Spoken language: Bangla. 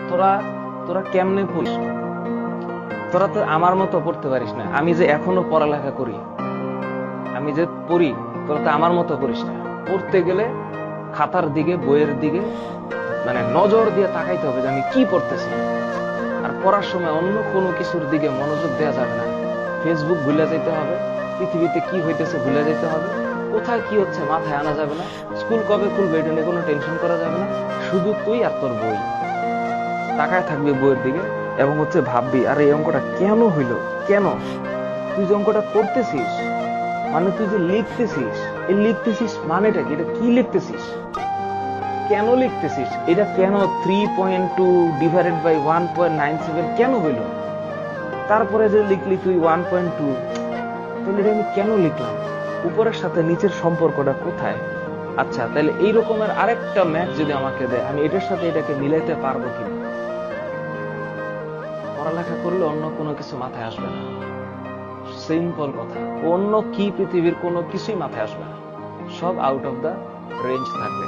তোরা তোরা কেমনে পড়িস? তোরা তো আমার মতো পড়তে পারিস না। আমি যে এখনো পড়ালেখা করি, আমি যে পড়ি, তোরা তো আমার মতো করিস না। পড়তে গেলে খাতার দিকে, বইয়ের দিকে মানে নজর দিয়ে তাকাইতে হবে যে আমি কি পড়তেছি। আর পড়ার সময় অন্য কোনো কিছুর দিকে মনোযোগ দেওয়া যাবে না। ফেসবুক ভুলে যেতে হবে, পৃথিবীতে কি হইতেছে ভুলে যেতে হবে, কোথায় কি হচ্ছে মাথায় আনা যাবে না, স্কুল কবে খুলবে এটা নিয়ে কোনো টেনশন করা যাবে না। শুধু তুই আর তোর বই, তাকায় থাকবি বইয়ের দিকে এবং ভাববি আরে এই অঙ্কটা কেন হইলো, কেন তুই যে অঙ্কটা করতেছিস, মানে তুই যে লিখতেছিস, এই লিখতেছিস মানেটা কি, এটা কি লিখতেছিস, কেন লিখতেছিস, এটা কেন 3.2 ডিভাইডেড বাই 1.97 কেন হইল? তারপরে যে লিখলি তুই 1.2, তাহলে এটা আমি কেন লিখলাম, উপরের সাথে নিচের সম্পর্কটা কোথায়? আচ্ছা তাহলে এই রকমের আরেকটা ম্যাথ যদি আমাকে দেয়, আমি এটার সাথে এটাকে মিলাইতে পারবো কিনা? পড়ালেখা করলে অন্য কোনো কিছু মাথায় আসবে না। সিম্পল কথা, অন্য কি পৃথিবীর কোনো কিছুই মাথায় আসবে না, সব আউট অফ দা রেঞ্জ থাকবে।